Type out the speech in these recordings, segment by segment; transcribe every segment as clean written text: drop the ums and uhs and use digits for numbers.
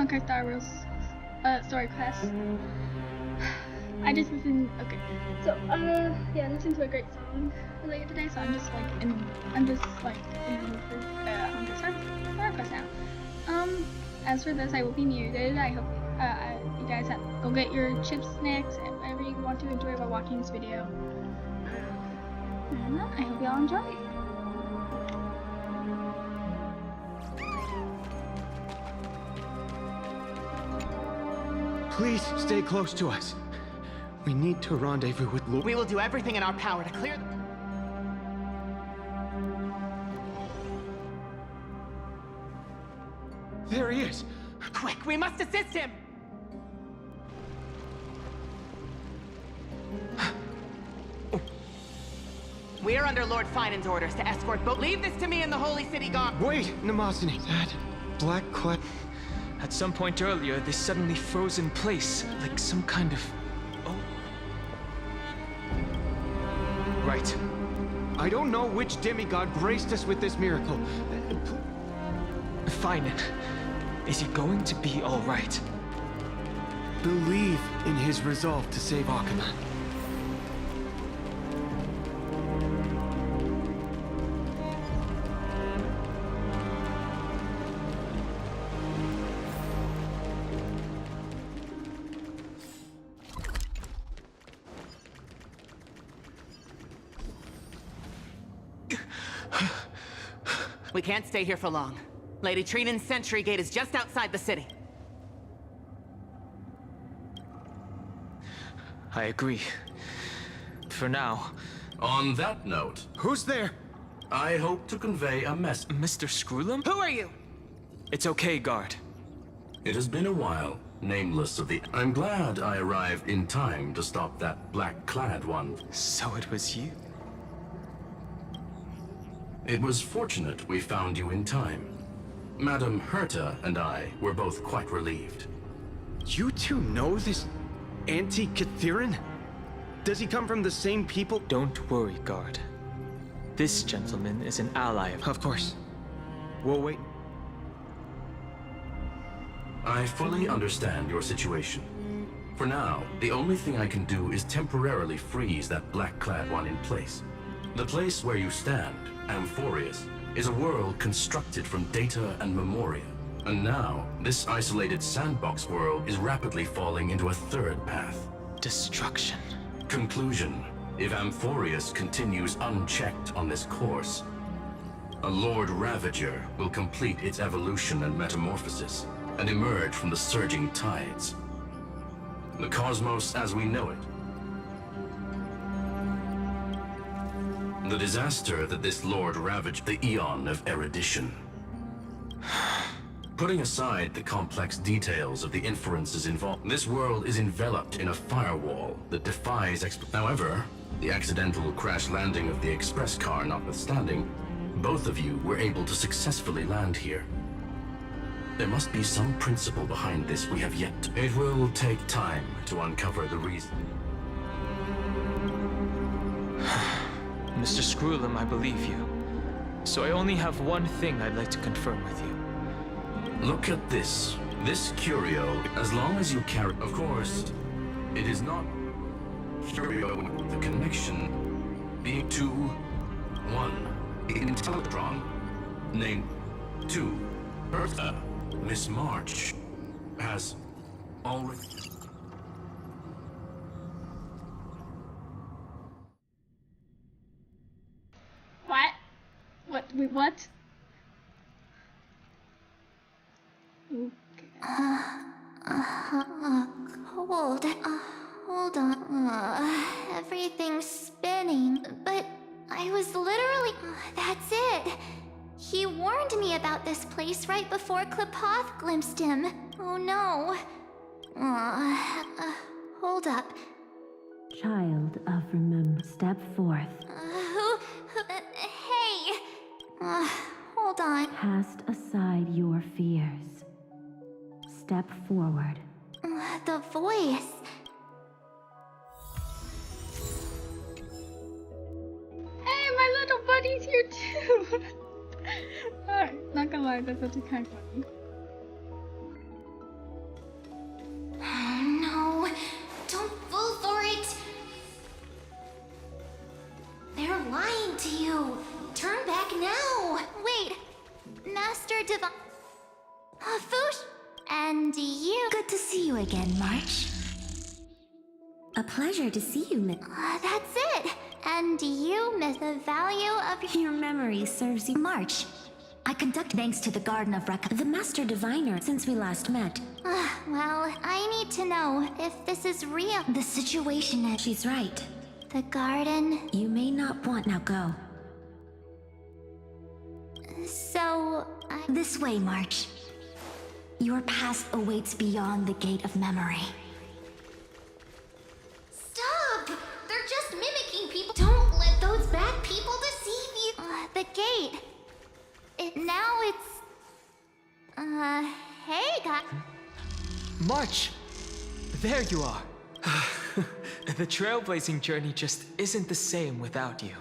Honkai Star Wars story quest. I just listened. Okay, so yeah, listened to a great song earlier today. So I'm just like in the mood for Honkai Star quest now. As for this, I will be muted. I hope you guys go get your chips, snacks, and whatever you want to enjoy while watching this video. And I hope y'all enjoy. Please stay close to us. We need to rendezvous with Lord. We will do everything in our power to clear. There he is. Quick, we must assist him. We are under Lord Finan's orders to escort both. Leave this to me and the Holy City Guard. Wait, Namazani. That black clad. At some point earlier, they suddenly froze in place, like some kind of... Oh. Right. I don't know which demigod graced us with this miracle. Fine. Is he going to be all right? Believe in his resolve to save Akuma. We can't stay here for long. Lady Trinan's sentry gate is just outside the city. I agree. For now. On that note, Who's there? I hope to convey a message. Mr. Screwlum? Who are you? It's okay, guard. It has been a while, nameless of the... I'm glad I arrived in time to stop that black-clad one. So it was you? It was fortunate we found you in time. Madam Herta and I were both quite relieved. You two know this anti-Cathiran? Does he come from the same people? Don't worry, guard. This gentleman is an ally Of course. We'll wait. I fully understand your situation. For now, the only thing I can do is temporarily freeze that black-clad one in place. The place where you stand, Amphorius, is a world constructed from data and memoria. And now, this isolated sandbox world is rapidly falling into a third path. Destruction. Conclusion: if Amphorius continues unchecked on this course, a Lord Ravager will complete its evolution and metamorphosis, and emerge from the surging tides. The cosmos as we know it. The disaster that this Lord ravaged, the Eon of Erudition. Putting aside the complex details of the inferences involved, this world is enveloped in a firewall that defies However, the accidental crash landing of the express car notwithstanding, both of you were able to successfully land here. There must be some principle behind this we have yet to... It will take time to uncover the reason. Mr. Screwlum, I believe you. So I only have one thing I'd like to confirm with you. Look at this. This curio, as long as you carry... Of course, it is not curio with the connection being to one Intellatron named 2 Eartha. Miss March has already... What? Wait, what? Okay. Cold. Hold on. Everything's spinning. But I was literally... that's it. He warned me about this place right before Klipoth glimpsed him. Oh no. Hold up. Child of remember, step forth. Hey! Hold on. Cast aside your fears. Step forward. The voice. Hey, my little buddy's here too! Alright, not gonna lie, that's actually kind of funny. happened to you? Turn back now! Wait, Master Divine... Fush? And you... Good to see you again, March. A pleasure to see you, Miss. That's it! And you miss the value of Your memory serves you. March. I conduct thanks to the Garden of the Master Diviner since we last met. Well, I need to know if this is real. The situation is... She's right. The garden... You may not want now go. So... This way, March. Your past awaits beyond the gate of memory. Stop! They're just mimicking people. Don't let those bad people deceive you. The gate. Now it's... hey, guys. March! There you are. The trailblazing journey just isn't the same without you.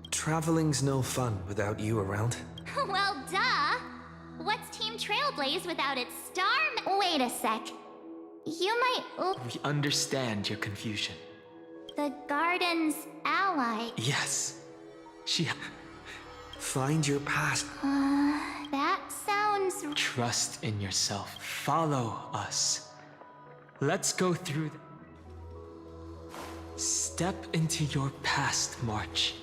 Traveling's no fun without you around. Well, duh. What's Team Trailblaze without its star? Wait a sec. You might... We understand your confusion. The garden's ally. Yes. She... Find your past. That sounds... Trust in yourself. Follow us. Let's go through Step into your past, March.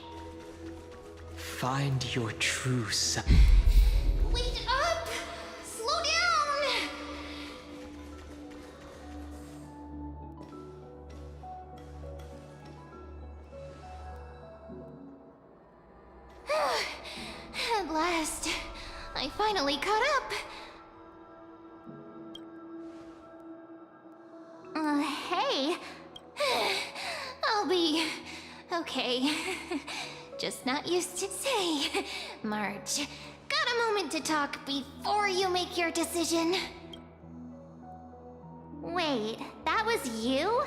Find your true self. Wait up! Slow down! At last, I finally caught up. Hey. I'll be okay. Just not used to say. March, got a moment to talk before you make your decision? Wait, that was you?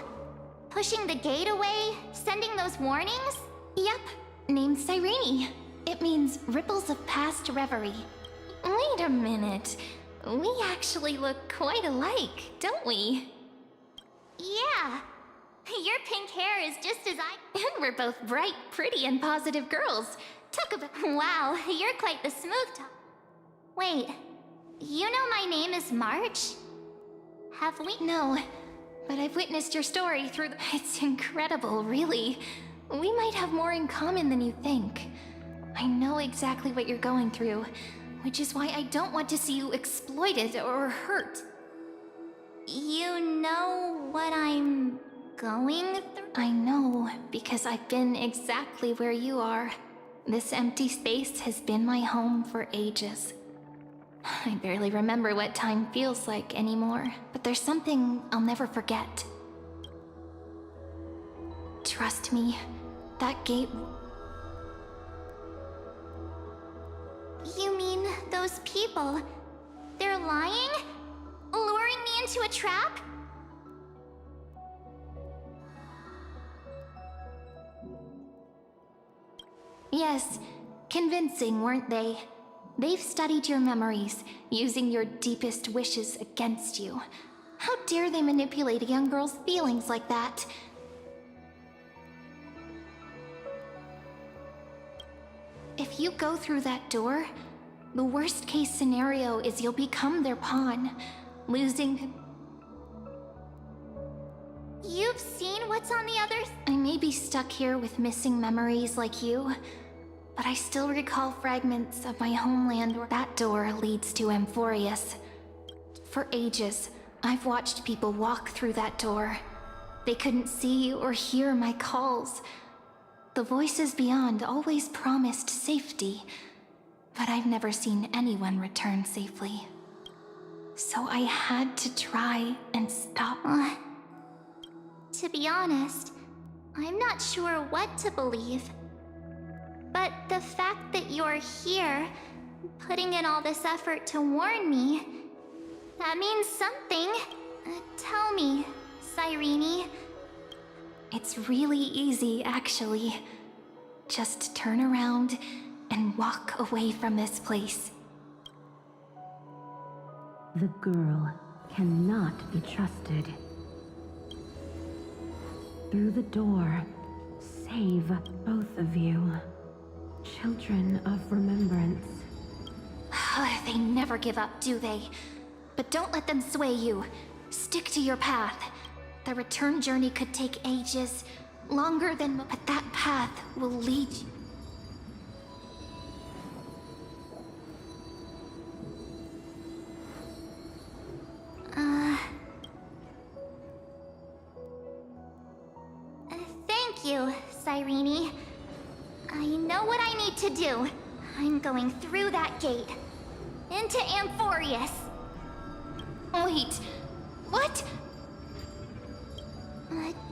Pushing the gate away? Sending those warnings? Yep, named Cyrene. It means ripples of past reverie. Wait a minute. We actually look quite alike, don't we? Yeah. Your pink hair is just as And we're both bright, pretty, and positive girls. Talk about... Wow, you're quite the smooth talk. Wait, you know my name is March? Have we? No, but I've witnessed your story through the... It's incredible, really. We might have more in common than you think. I know exactly what you're going through, which is why I don't want to see you exploited or hurt. You know what I'm going through? I know, because I've been exactly where you are. This empty space has been my home for ages. I barely remember what time feels like anymore, but there's something I'll never forget. Trust me, that gate... You mean those people? They're lying? Luring me into a trap? Yes, convincing, weren't they? They've studied your memories, using your deepest wishes against you. How dare they manipulate a young girl's feelings like that? If you go through that door, the worst case scenario is you'll become their pawn, losing... You've seen what's on the other... I may be stuck here with missing memories like you, but I still recall fragments of my homeland where that door leads to Amphorius. For ages, I've watched people walk through that door. They couldn't see or hear my calls. The voices beyond always promised safety, but I've never seen anyone return safely. So I had to try and stop. To be honest, I'm not sure what to believe. But the fact that you're here, putting in all this effort to warn me, that means something. Tell me, Cyrene. It's really easy, actually. Just turn around and walk away from this place. The girl cannot be trusted. Through the door, save both of you. Children of remembrance. They never give up, do they? But don't let them sway you. Stick to your path. The return journey could take ages, longer than... But that path will lead you. Thank you, Cyrene. I know what I need to do. I'm going through that gate. Into Amphorius. Wait, what?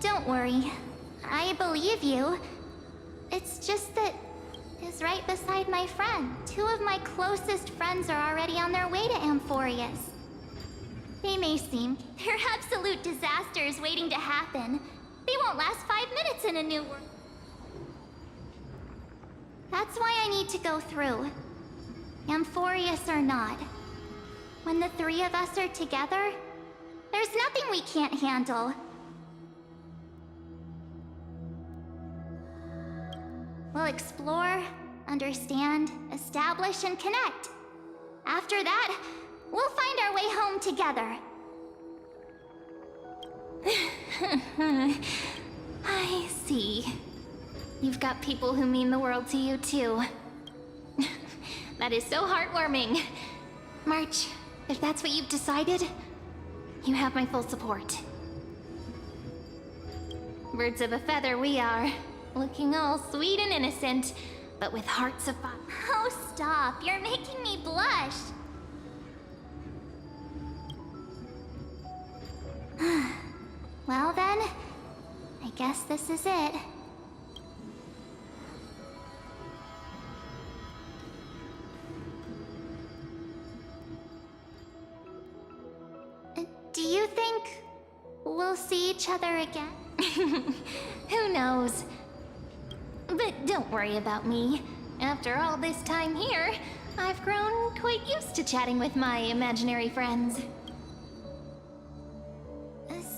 Don't worry. I believe you. It's just that is right beside my friend. Two of my closest friends are already on their way to Amphorius. They may seem they're absolute disasters waiting to happen. They won't last 5 minutes in a new world. That's why I need to go through. Amphorius or not. When the three of us are together, there's nothing we can't handle. We'll explore, understand, establish, and connect. After that, we'll find our way home together. I see. You've got people who mean the world to you, too. That is so heartwarming. March, if that's what you've decided, you have my full support. Birds of a feather we are. Looking all sweet and innocent, but with hearts of fire. Oh, stop. You're making me blush. Well then, I guess this is it. Do you think we'll see each other again? Who knows? But don't worry about me. After all this time here, I've grown quite used to chatting with my imaginary friends.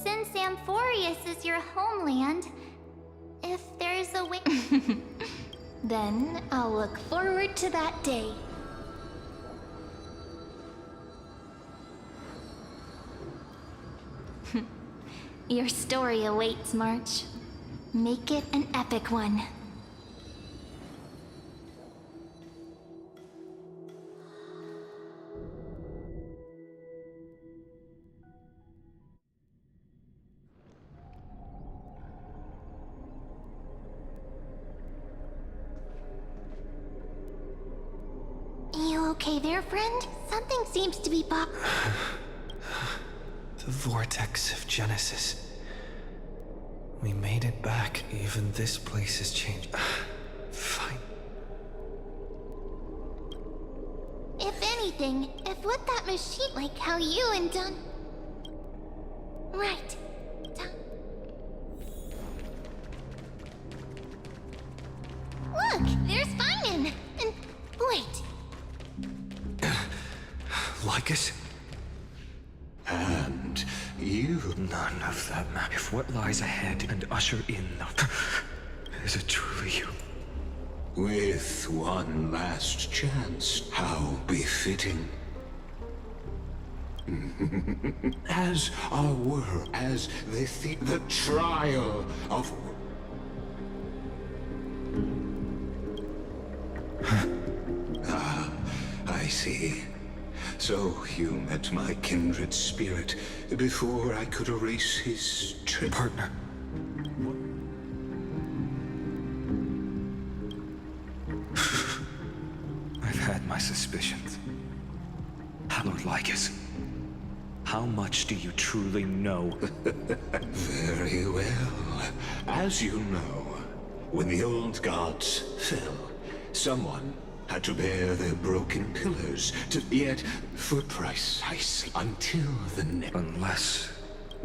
Since Amphorius is your homeland, if there's a way... Then I'll look forward to that day. Your story awaits, March. Make it an epic one. You okay there, friend? Something seems to be The vortex of Genesis. We made it back. Even this place has changed. Fine. If anything, if with that machine, like how you and Don... Right. Look, there's Finan! And wait. Lycus? And you... None of that matters. If what lies ahead and usher in the... Is it truly you? With one last chance, how befitting. As our world, as the trial of... I see. So you met my kindred spirit before I could erase his trip. Partner. I've had my suspicions. Lord Lycus, how much do you truly know? Very well. As you know, when the old gods fell, someone had to bear their broken pillars, yet for precisely until the next. Unless...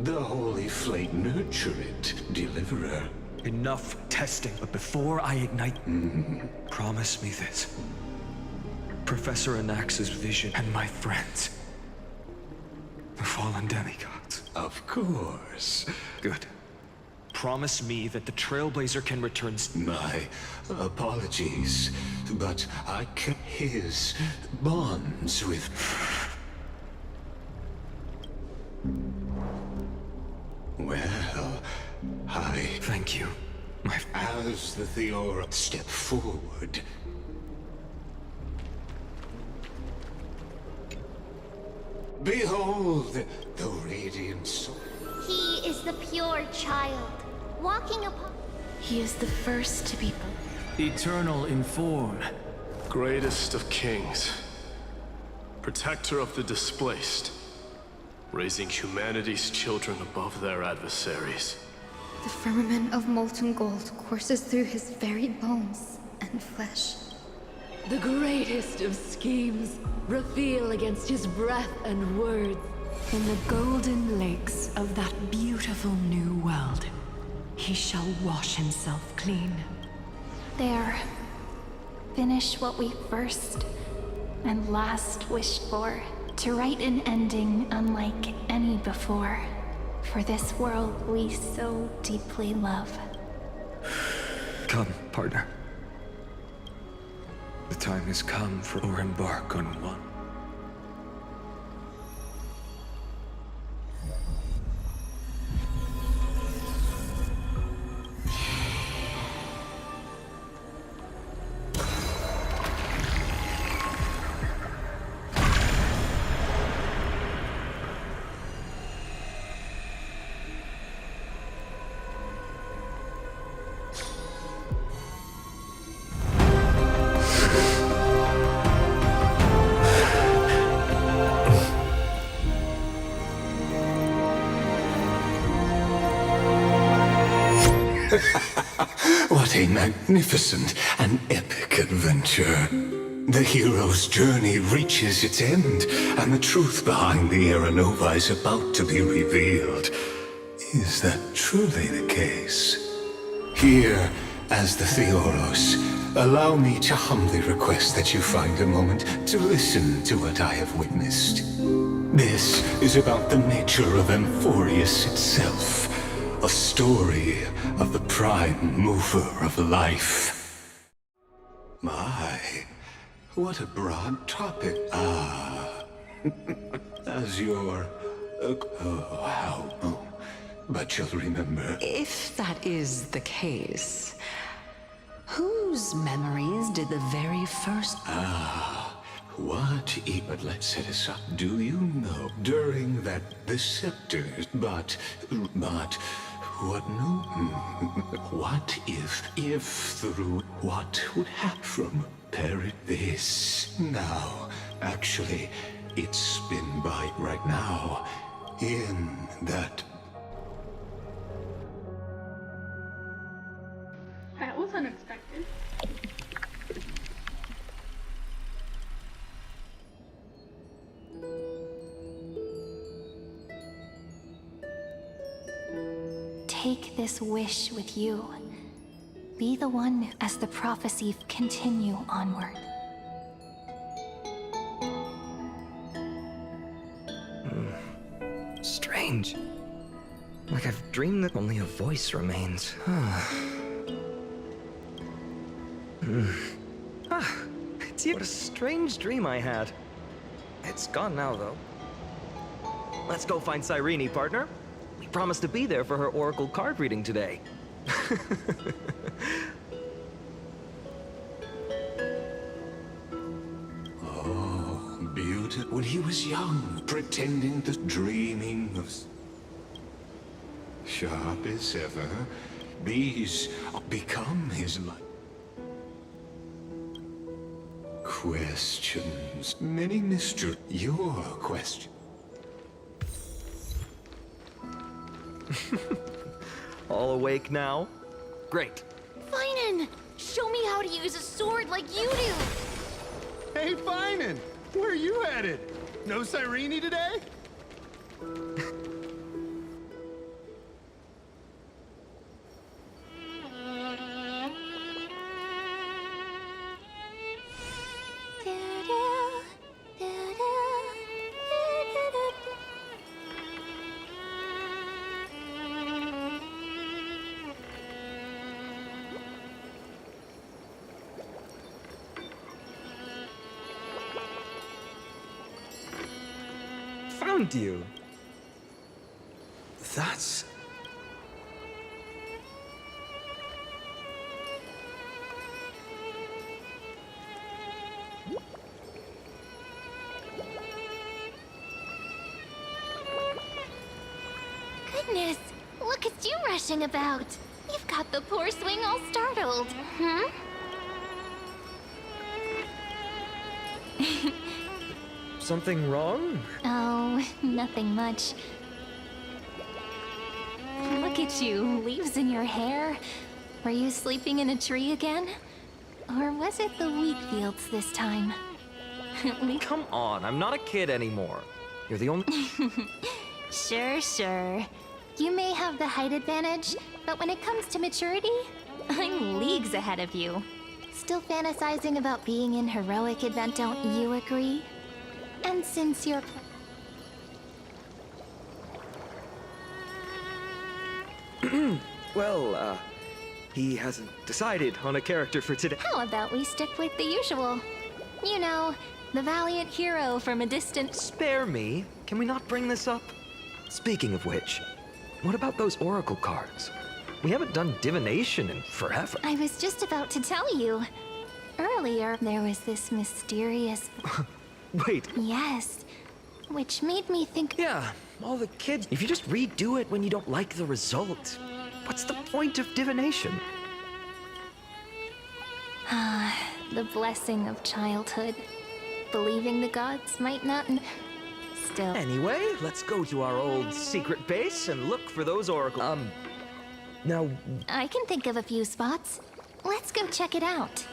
The holy flame nurture it, deliverer. Enough testing, but before I ignite... Promise me this. Professor Anax's vision and my friends. The fallen demigods. Of course. Good. promise me that the Trailblazer can return. My apologies, but I kept his bonds with... Well, Thank you. As the Theora step forward... Behold the radiant soul. He is the pure child, walking upon... He is the first to be Eternal in form. Greatest of kings. Protector of the displaced. Raising humanity's children above their adversaries. The firmament of molten gold courses through his very bones and flesh. The greatest of schemes reveal against his breath and words. in the golden lakes of that beautiful new world. He shall wash himself clean. There. Finish what we first and last wished for. To write an ending unlike any before. For this world we so deeply love. Come, partner. The time has come for or embark on one. What a magnificent and epic adventure. The hero's journey reaches its end, and the truth behind the Aeronova is about to be revealed. Is that truly the case? Here, as the Theoros, allow me to humbly request that you find a moment to listen to what I have witnessed. This is about the nature of Amphorius itself. A story of the prime mover of life. My, what a broad topic. As your... how... But you'll remember... If that is the case, whose memories did the very first... What? But let's set this up. Do you know, during that... the scepter... But... What no? What if through what would happen from this? Now, actually, it's spin by right now. In that... That was unexpected. Take this wish with you. Be the one as the prophecy continue onward. Strange. Like I've dreamed that only a voice remains. What a strange dream I had. It's gone now, though. Let's go find Cyrene, partner. We promised to be there for her oracle card reading today. Oh, beautiful. When he was young, pretending to dreaming of... Sharp as ever, these become his life. Questions. Many mysteries. Your question. All awake now? Great. Finan! Show me how to use a sword like you do! Hey, Finan! Where are you headed? No Cyrene today? found you. That's... Goodness, look at you rushing about. You've got the poor swing all startled. Hmm? Something wrong? Oh, nothing much. Look at you, leaves in your hair. Were you sleeping in a tree again? Or was it the wheat fields this time? Come on, I'm not a kid anymore. You're the only... Sure. You may have the height advantage, but when it comes to maturity, I'm leagues ahead of you. Still fantasizing about being in heroic event, don't you agree? And since you're... Well, he hasn't decided on a character for today. How about we stick with the usual? You know, the valiant hero from a distant... Spare me. Can we not bring this up? Speaking of which, what about those oracle cards? We haven't done divination in forever. I was just about to tell you. Earlier, there was this mysterious... Wait. Yes, which made me think... Yeah, all the kids... If you just redo it when you don't like the result, what's the point of divination? The blessing of childhood. Believing the gods might not... Still... Anyway, let's go to our old secret base and look for those oracle... Now... I can think of a few spots. Let's go check it out.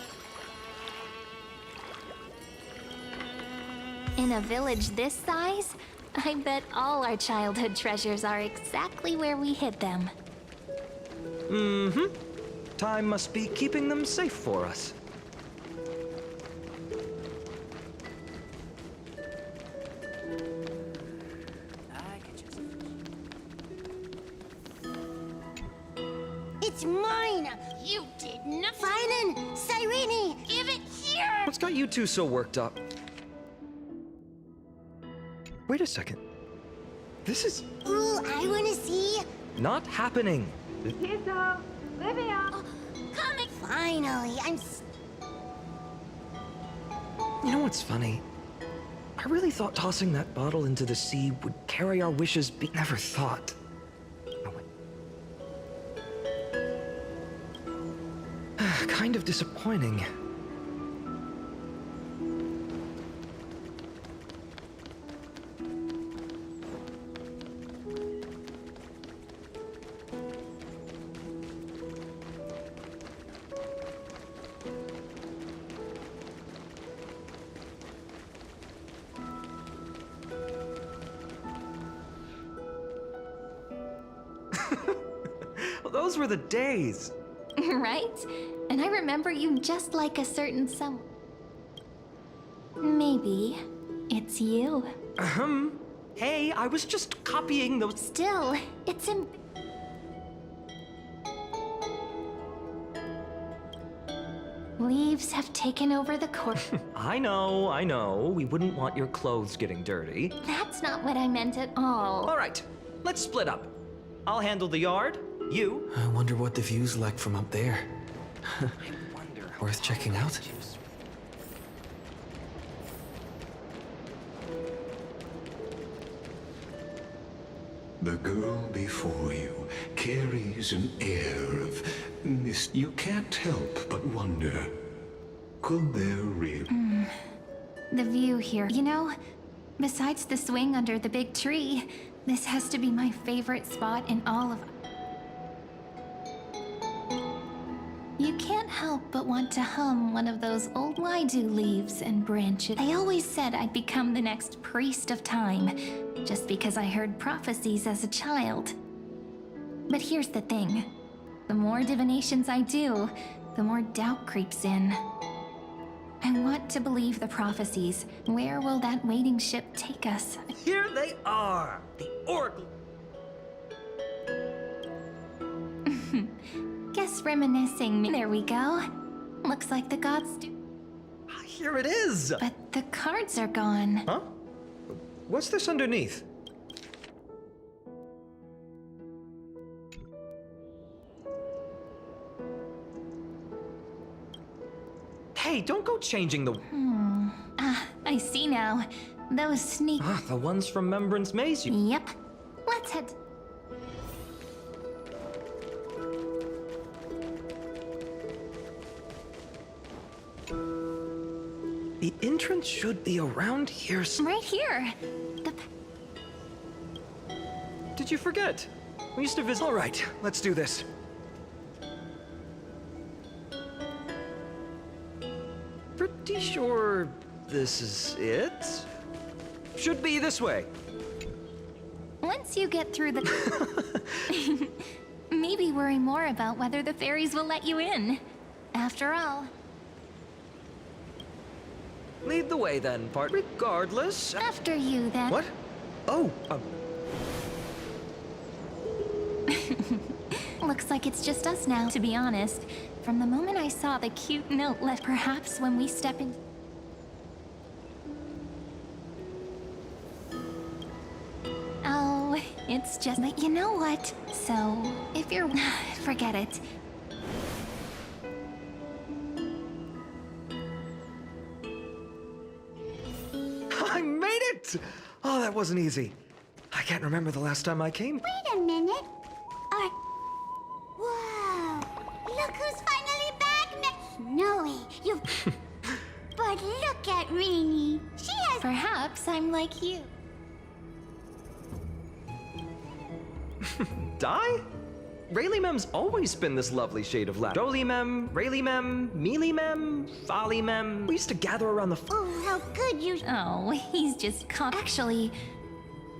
In a village this size, I bet all our childhood treasures are exactly where we hid them. Mm-hmm. Time must be keeping them safe for us. It's mine! You did not... Finan! Cyrene! Give it here! What's got you two so worked up? Wait a second. This is... Ooh, I wanna see... not happening. Tizo! Livia! Comic! Finally, You know what's funny? I really thought tossing that bottle into the sea would carry our wishes never thought. Kind of disappointing. Well, those were the days. Right? And I remember you just like a certain someone. Maybe it's you. Hey, I was just copying those... Still, it's Leaves have taken over the court. I know. We wouldn't want your clothes getting dirty. That's not what I meant at all. All right, let's split up. I'll handle the yard. You? I wonder what the view's like from up there. Worth checking out? The girl before you carries an air of mist. You can't help but wonder, could there really... The view here. You know, besides the swing under the big tree, this has to be my favorite spot in all of... You can't help but want to hum one of those old Waidu leaves and branches. I always said I'd become the next priest of time, just because I heard prophecies as a child. But here's the thing. The more divinations I do, the more doubt creeps in. I want to believe the prophecies. Where will that waiting ship take us? Here they are! The Oracle! Guess reminiscing. There we go. Looks like the gods do. Here it is! But the cards are gone. Huh? What's this underneath? Hey, don't go changing the... I see now. Those sneak... the ones from Remembrance Maze you... Yep. Let's head... The entrance should be around here. Right here. Did you forget? We used to visit... All right, let's do this. Pretty sure this is it? Should be this way. Once you get through the... Maybe worry more about whether the fairies will let you in. After all... Lead the way then, part. Regardless... After you, then. What? Oh, Looks like it's just us now, to be honest. From the moment I saw the cute note left, perhaps when we step in... Oh, it's just... But you know what? So, if you're... Forget it. I made it! Oh, that wasn't easy. I can't remember the last time I came. Wait a minute. Whoa! Look who's finally back, No way, you... But look at Rini. She has... Perhaps I'm like you. Die? Rayleigh Mem's always been this lovely shade of black. Jolie Mem, Rayleigh Mem, Mealy Mem, Folly Mem. We used to gather around the... Oh, how good you... Oh, he's just Actually,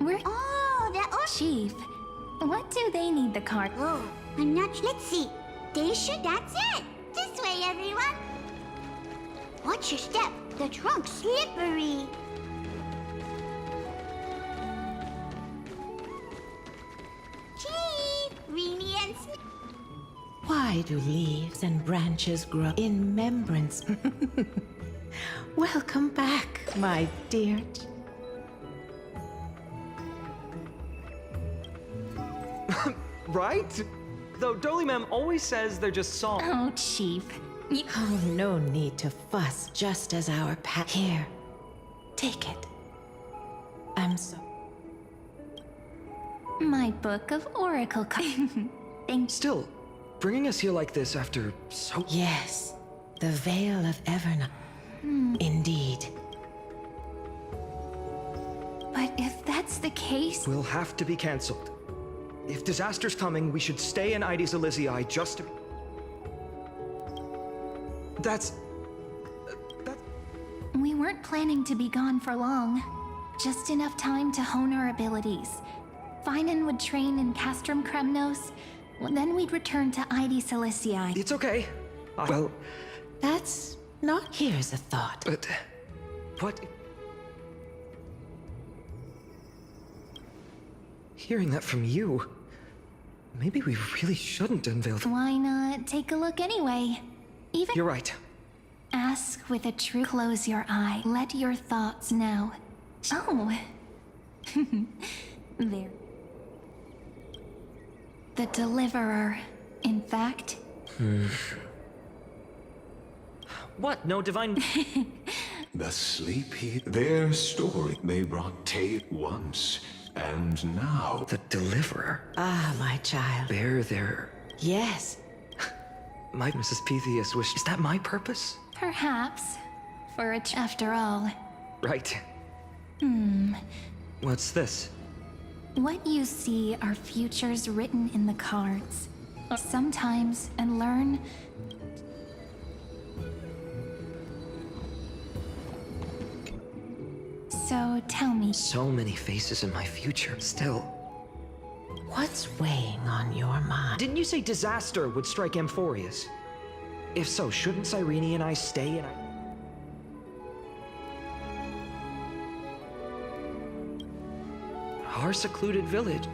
we're... Oh, that... Chief, what do they need the card? Oh, I'm not... Let's see. They should... That's it. This way, everyone. Watch your step. The trunk's slippery. Chief, Rini and Why do leaves and branches grow in remembrance? Welcome back, my dear. Right? Though Jolie Mem always says they're just songs. Oh, Chief. Oh, no need to fuss, just as our Here, take it. I'm so... My book of oracle Still, bringing us here like this after so... Yes, the Veil of Evernight. Indeed. But if that's the case... We'll have to be cancelled. If disaster's coming, we should stay in Ides Elysiae just to... That's... We weren't planning to be gone for long. Just enough time to hone our abilities. Finan would train in Castrum Kremnos. Then we'd return to Ides Elysiae. It's okay. Well... That's not... Here's a thought. But... What... Hearing that from you... Maybe we really shouldn't unveil... Why not take a look anyway? Even... You're right. Ask with a true... Close your eye. Let your thoughts now. Oh. There. The Deliverer. In fact... What? No divine... The sleepy... Their story they brought Tate once, and now... The Deliverer? Ah, my child. Bear their... Yes. My Mrs. Pythias wish... Is that my purpose? Perhaps. For after all. Right. What's this? What you see are futures written in the cards. Sometimes, and learn... So, tell me... So many faces in my future, still. What's weighing on your mind? Didn't you say disaster would strike Amphorius? If so, shouldn't Cyrene and I stay in... Our secluded village?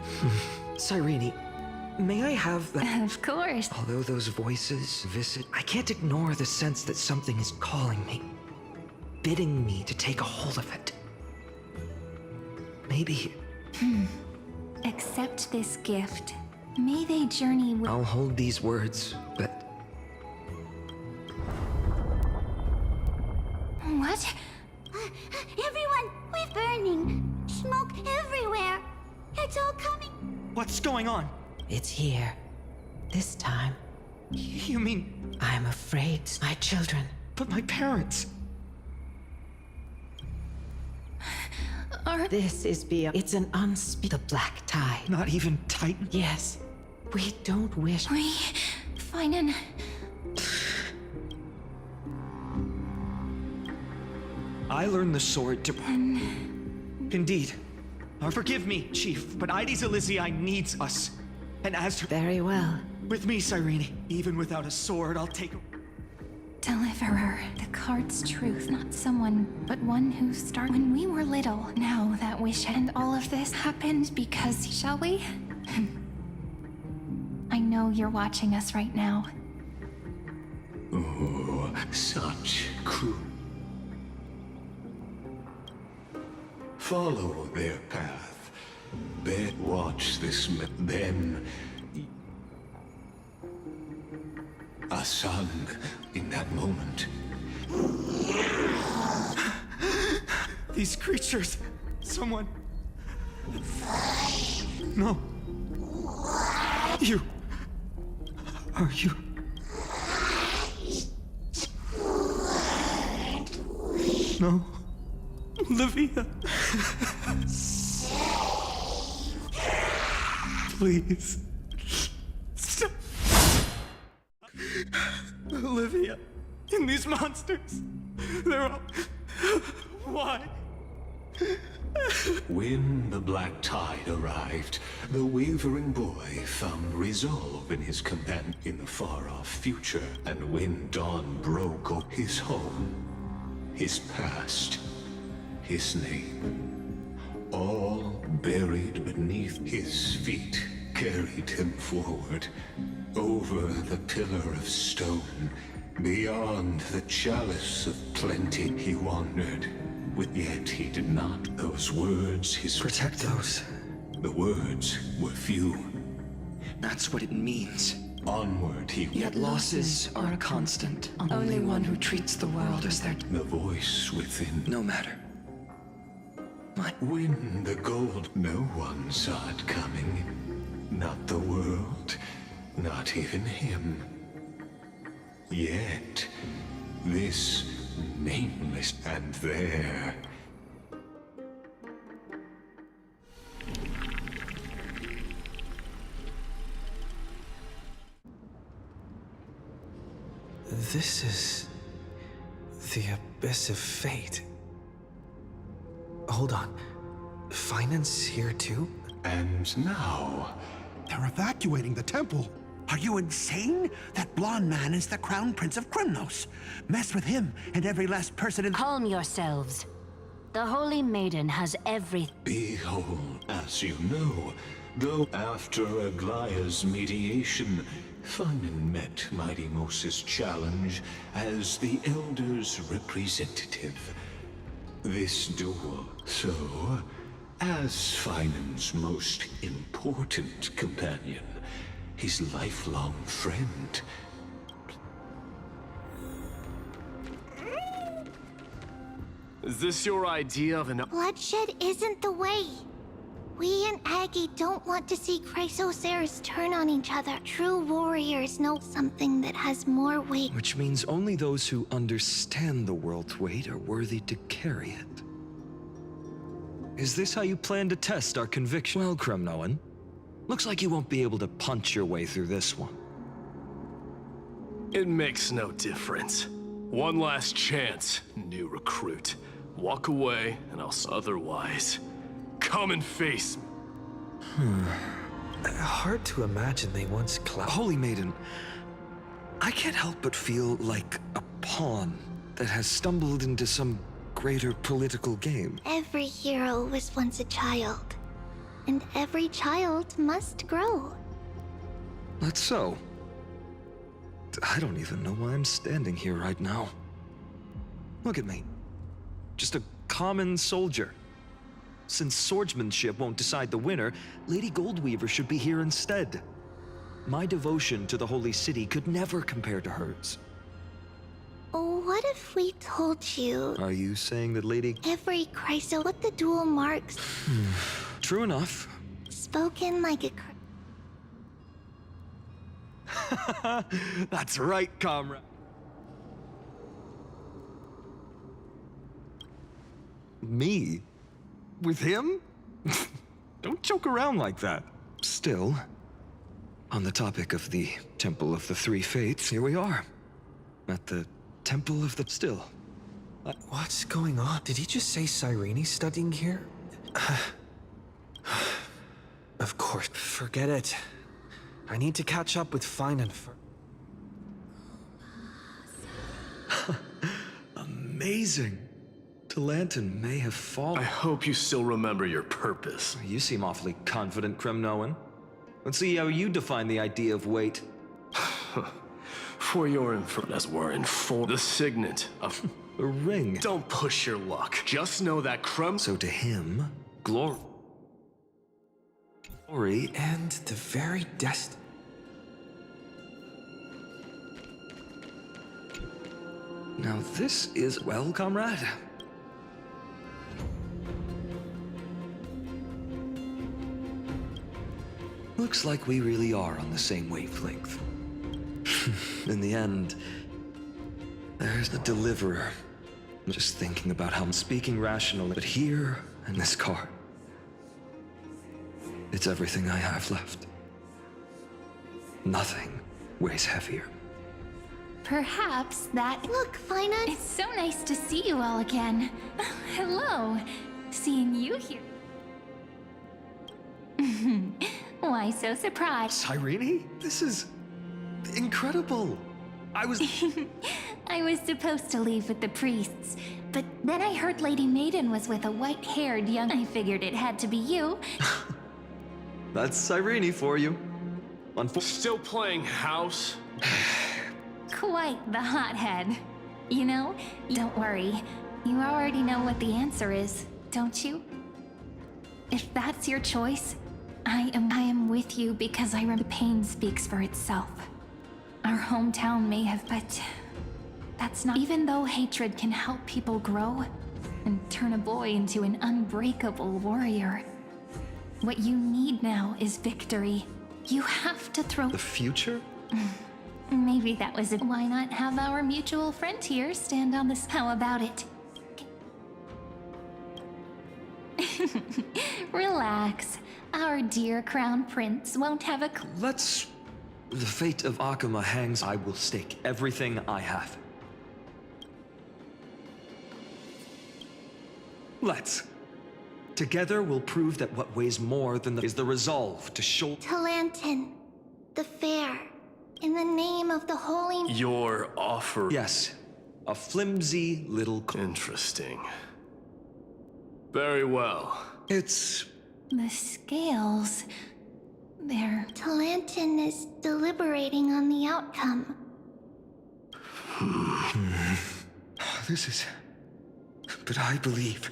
Cyrene, may I have the... Of course. Although those voices visit, I can't ignore the sense that something is calling me. Bidding me to take a hold of it. Maybe... Accept this gift. May they journey with... I'll hold these words, but... What? Everyone, we're burning. Smoke everywhere. It's all coming. What's going on? It's here. This time. You mean... I'm afraid, my children. But my parents... This is beyond... It's an unspeakable black tide. Not even Titan? Yes. We don't wish... Finan. I learned the sword to... Indeed. Forgive me, Chief, but Ides Elysiae needs us. And as to... Very well. With me, Cyrene. Even without a sword, I'll take... Deliverer. The card's truth, not someone, but one who started when we were little. Now that wish and all of this happened because, shall we? I know you're watching us right now. Oh, such cruel. Follow their path. Watch this, then... A son in that moment. These creatures... Someone... No. You... Are you... No. Olivia. Please. Stop. Olivia. And these monsters. They're all... Why? When the black tide arrived, the wavering boy found resolve in his companion in the far-off future. And when dawn broke over his home, his past, his name, all buried beneath his feet, carried him forward, over the pillar of stone, beyond the chalice of plenty he wandered. Yet he did not. Those words, his... Protect those. The words were few. That's what it means. Onward he... Yet losses are a constant. Only one who treats the world as their... The voice within... No matter. When the gold... No one saw it coming. Not the world. Not even him. Yet... This... nameless and there. This is... the Abyss of Fate. Hold on. Finance here too? And now... They're evacuating the temple. Are you insane? That blonde man is the Crown Prince of Krymnos. Mess with him and every last person in... Calm yourselves. The Holy Maiden has everything. Behold, as you know, though after Aglaya's mediation, Finan met Mighty Moses' challenge as the Elder's representative. This duel, so, as Finan's most important companion, his lifelong friend. Is this your idea of an... Bloodshed isn't the way. We and Aggie don't want to see Chrysoceres turn on each other. True warriors know something that has more weight. Which means only those who understand the world's weight are worthy to carry it. Is this how you plan to test our conviction? Well, Kremnoan, looks like you won't be able to punch your way through this one. It makes no difference. One last chance, new recruit. Walk away, and I'll... Otherwise, come and face me. Hard to imagine they once Holy Maiden, I can't help but feel like a pawn that has stumbled into some greater political game. Every hero was once a child. And every child must grow. That's so. I don't even know why I'm standing here right now. Look at me. Just a common soldier. Since swordsmanship won't decide the winner, Lady Goldweaver should be here instead. My devotion to the Holy City could never compare to hers. What if we told you Are you saying that Lady... every Chryso with the dual marks True enough. spoken like a That's right, comrade. Me? With him? Don't joke around like that. Still, on the topic of the Temple of the Three Fates, here we are. At the Temple of the... Still. What's going on? Did he just say Cyrene's studying here? Of course. Forget it. I need to catch up with Fine and Amazing. Talantin may have fallen. I hope you still remember your purpose. You seem awfully confident, Kremnoan. Let's see how you define the idea of weight. For your as we're informed, the signet of a ring. Don't push your luck. Just know that So to him, glory and the very destiny. Now this is well, comrade. Looks like we really are on the same wavelength. In the end, there's the deliverer. I'm just thinking about how I'm speaking rationally, but here in this car, it's everything I have left. Nothing weighs heavier. Perhaps that... Look, Fina! It's so nice to see you all again. Hello. Seeing you here. Why so surprised? Cyrene? This is... incredible. I was supposed to leave with the priests, but then I heard Lady Maiden was with a white-haired young... I figured it had to be you. That's Cyrene for you. Still playing house? Quite the hothead. You know, don't worry. You already know what the answer is, don't you? If that's your choice, I am with you because I remember the pain speaks for itself. Our hometown may have, but that's not... Even though hatred can help people grow and turn a boy into an unbreakable warrior, what you need now is victory. You have to throw... The future? Maybe that was it. Why not have our mutual friend here stand on this? How about it? Relax. Our dear Crown Prince won't have a... Let's... The fate of Akuma hangs. I will stake everything I have. Let's. Together we'll prove that what weighs more than is the resolve to show... Talantin, the fair, in the name of the holy... Your offer... Yes. A flimsy little... Interesting. Very well. It's... The scales... They're... Talantin is deliberating on the outcome. This is... But I believe...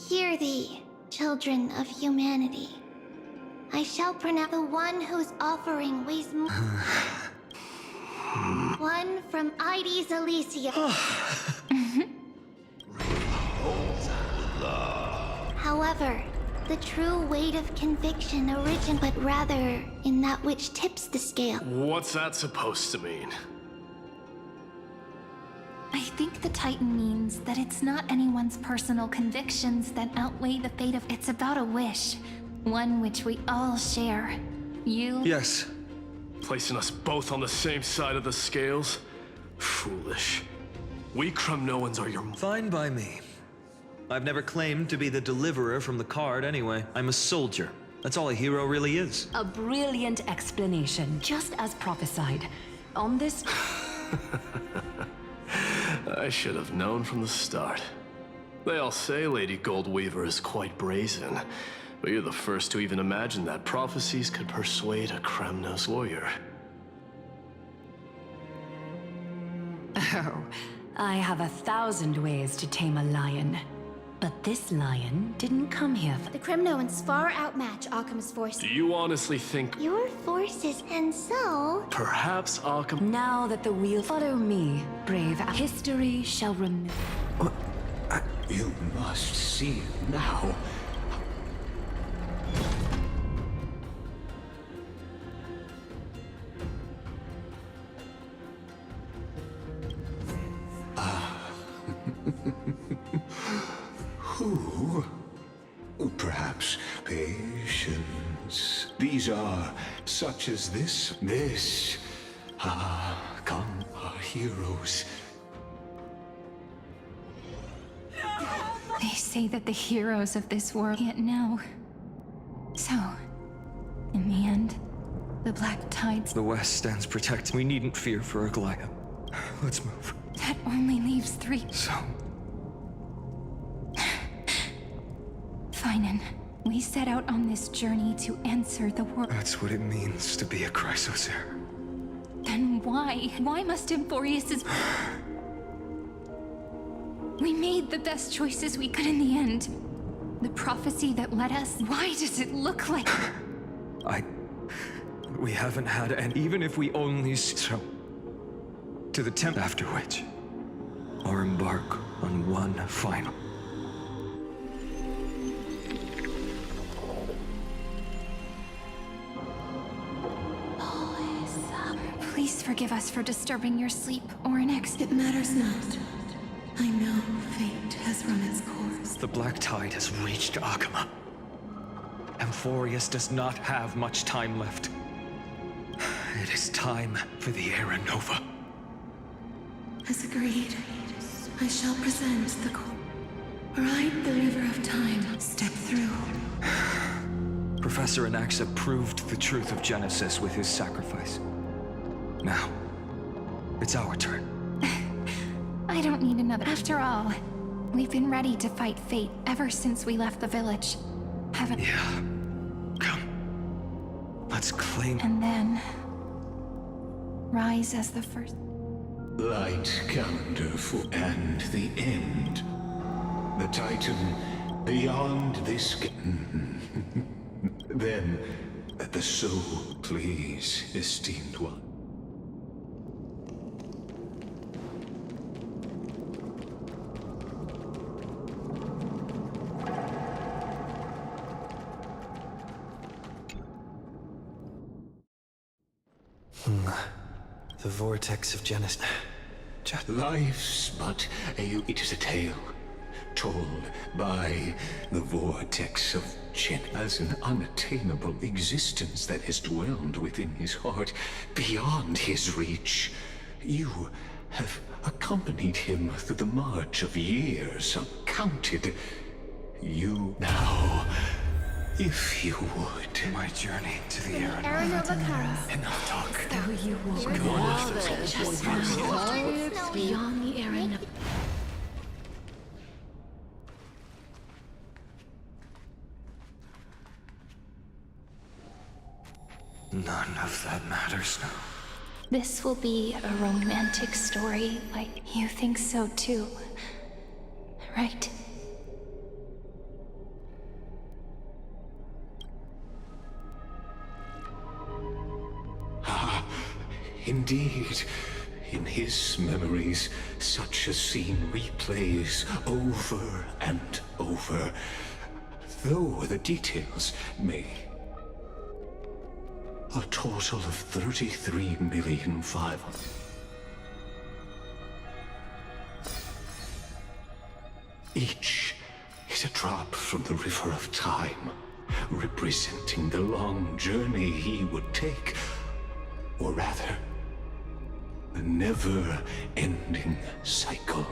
Hear thee, children of humanity. I shall pronounce the one whose offering weighs more. One from Ides Elysia. However, the true weight of conviction originates, but rather in that which tips the scale. What's that supposed to mean? I think the Titan means that it's not anyone's personal convictions that outweigh the fate of... It's about a wish. One which we all share. You... Yes. Placing us both on the same side of the scales? Foolish. We Kremnoans are your... Fine by me. I've never claimed to be the deliverer from the card anyway. I'm a soldier. That's all a hero really is. A brilliant explanation, just as prophesied. On this... I should have known from the start. They all say Lady Goldweaver is quite brazen, but you're the first to even imagine that prophecies could persuade a Kremnos warrior. Oh, I have 1,000 ways to tame a lion. But this lion didn't come here for... The Crimnoans far outmatch Occam's forces. Do you honestly think... Your forces, and so... Perhaps Occam... Now that the wheel... Follow me, brave... History shall remember... You must see now. Who? Perhaps patience. These are such as this. Come, our heroes. They say that the heroes of this world can't know. So, in the end, the Black Tides... The West stands protected. We needn't fear for Aglaia. Let's move. That only leaves 3. So... Finan, we set out on this journey to answer the world. That's what it means to be a Chrysosaur. Then why? Why must Emphorius's... We made the best choices we could in the end. The prophecy that led us, why does it look like... We haven't had an... Even if we only... So... To the temple after which... Or embark on one final... Please forgive us for disturbing your sleep or an It matters not. I know fate has run its course. The Black Tide has reached Akama. Emphorius does not have much time left. It is time for the Era Nova. As agreed, I shall present the ride the river of time. Step through. Professor Anaxa proved the truth of Genesis with his sacrifice. Now, it's our turn. I don't need another. After all, we've been ready to fight fate ever since we left the village. Haven't... Yeah. Come. Let's claim... And then... rise as the first... Light calendar for... And the end. The Titan beyond this... Then, let the soul please, esteemed one. The vortex of Genesis. Life's but it is a tale told by the vortex of as an unattainable existence that has dwelled within his heart, beyond his reach. You have accompanied him through the march of years uncounted. You now, if you would. My journey to the Era Nova comes. Enough talk. Though you walk beyond the Era Nova. None of that matters now. This will be a romantic story, like you think so too, right? Ah, indeed. In his memories, such a scene replays over and over, though the details may... A total of 33,500,000. Each is a drop from the river of time, representing the long journey he would take, or rather, the never-ending cycle.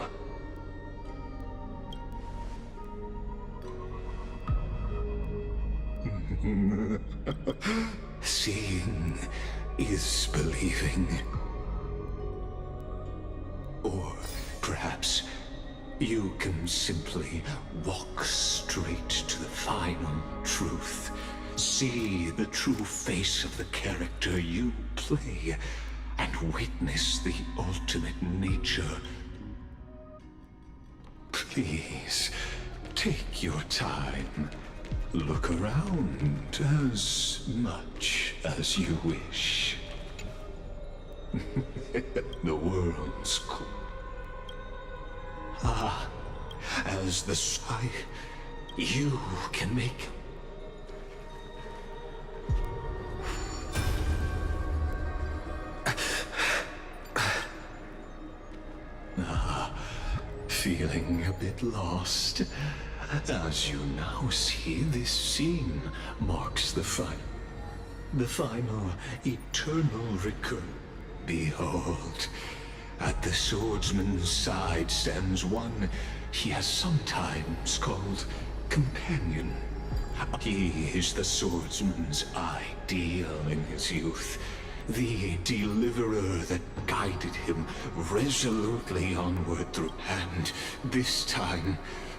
Seeing is believing. Or perhaps you can simply walk straight to the final truth. See the true face of the character you play, and witness the ultimate nature. Please, Take your time. Look around as much as you wish. The world's cool. Ah, as the sky, you can make. Feeling a bit lost. As you now see, this scene marks the final eternal recur. Behold, at the swordsman's side stands one he has sometimes called companion. He is the swordsman's ideal in his youth, the deliverer that guided him resolutely onward through. And this time,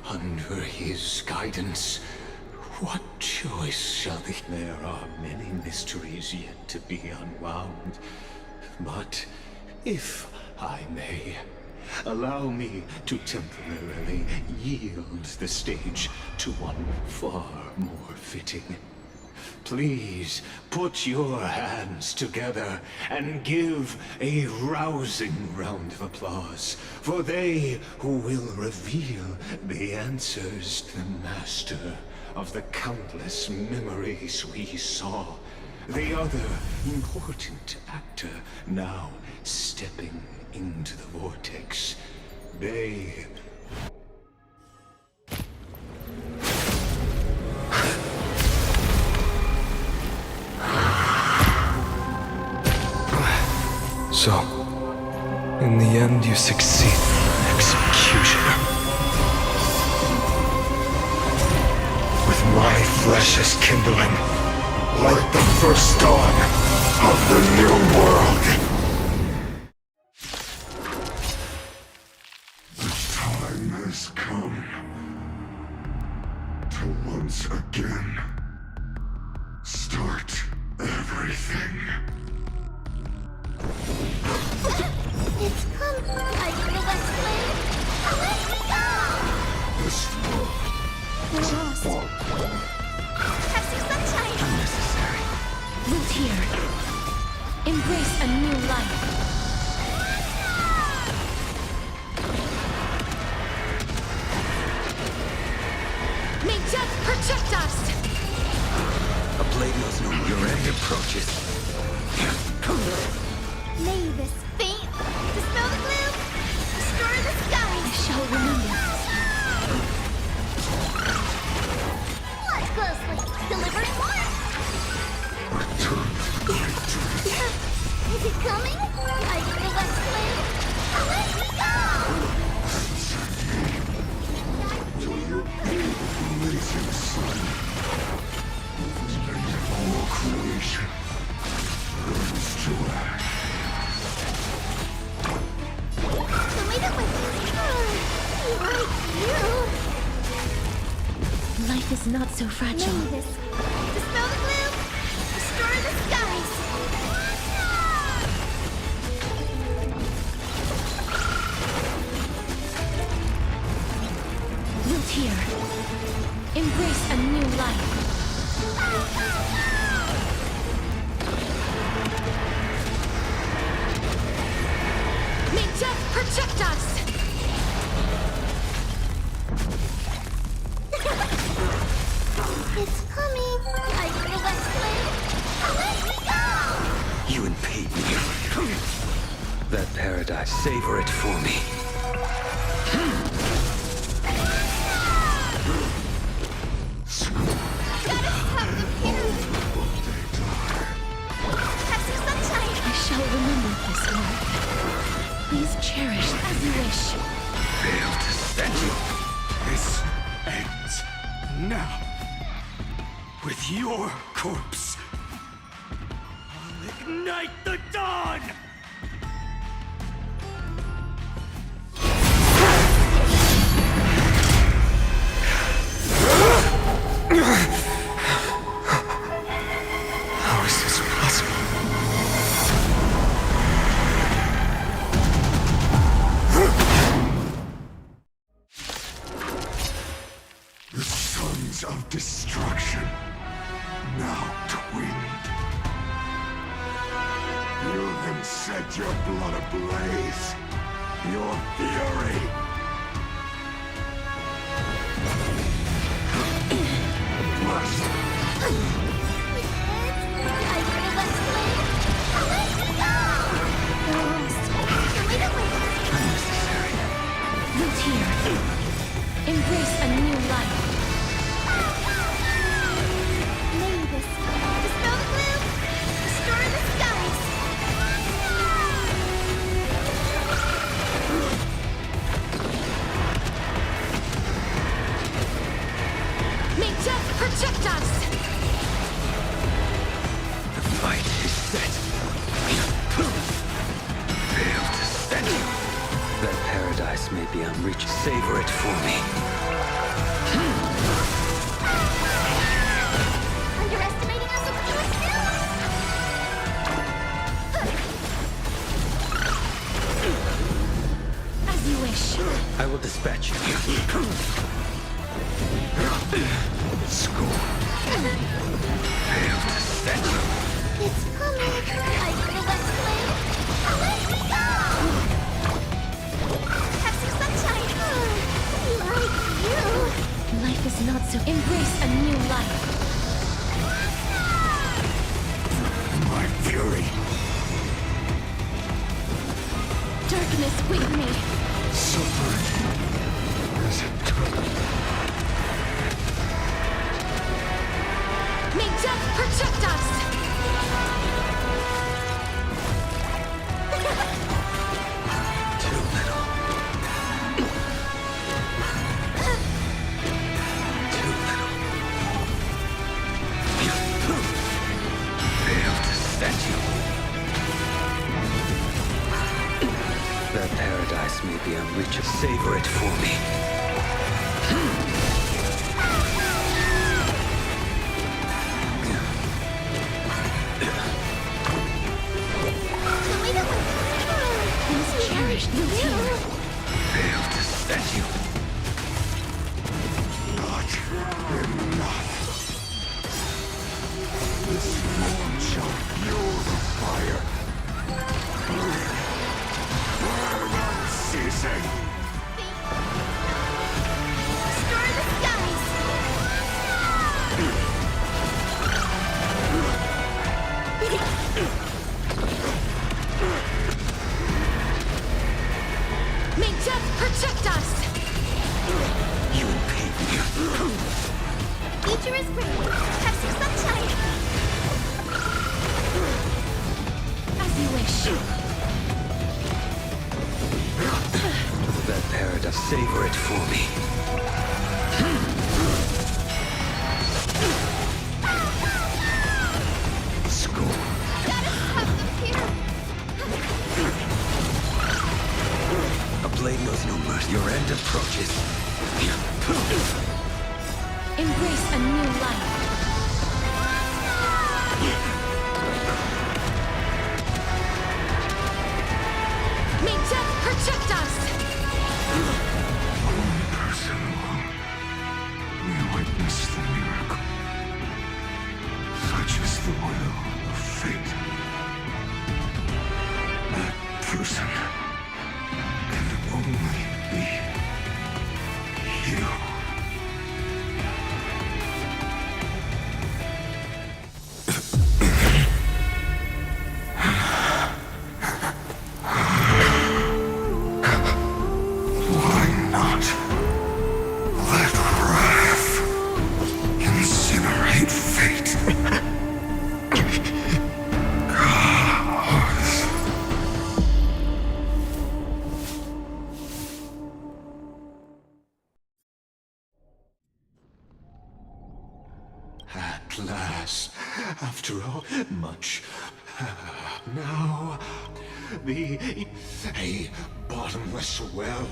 under his guidance, what choice shall they? There are many mysteries yet to be unwound. But if I may, allow me to temporarily yield the stage to one far more fitting. Please put your hands together and give a rousing round of applause for they who will reveal the answers to the master of the countless memories we saw. The other important actor now stepping into the vortex. They... So, in the end, you succeed. Executioner. With my flesh as kindling, like the first dawn of the new world. The time has come to once again start everything. It's come. Are you the best player? Let me go! This world is a fall. Pepsi Sunshine! Unnecessary. Root here. Embrace a new life. May death protect us! A blade knows no your end approaches. May this faint dispel the gloom, destroy the skies. I shall remember. Watch closely. Delivering more. Is it coming? Are you the best player? Let me go! Blazing sun. All creation burns to ash. Life is not so fragile. May this dispel the gloom, destroy the skies. Root here. Embrace a new life. May death protect us! It's coming. Are you the best player? Let me go! You impede me. That paradise, savor it for me. Gotta stop them here. Pepsi Sunshine! I shall remember this life. Please cherish as you wish. Fail to set you. This ends now. With your corpse, I'll ignite the dawn! How is this possible? on ablaze. Your fury! Root here. Embrace a new life. Mavis, dispel the gloom, restore the skies. May death protect us! The fight is set. Fail to stand. That paradise may be unreached. Savor it for me. Underestimating us with your skills? As you wish. I will dispatch you. School. Fail to stand. It's coming. I feel that flame. Away we go! Have some sunshine. Like you. Life is not so. Embrace a new life. My fury. Darkness, wait me. Suffered as it took. May death protect us! Too little. Too little. Fail to stand you. That paradise may be unreachable. Savor it for me. Cherished root here. Fail to stand you. Not enough. This form shall fuel the fire. Burn unceasing. Restore the skies. May death protect us! You pay me. Future is bright. Have some sunshine. As you wish. That paradise. Savor it for me. School. Gotta stop them here. A blade knows no mercy. Your end approaches. Embrace a new life. May death protect us! One person alone may witness the miracle. Such is the will of fate. That person can only be you. Why not let wrath incinerate fate? Gods. At last, after all, much now, a bottomless well.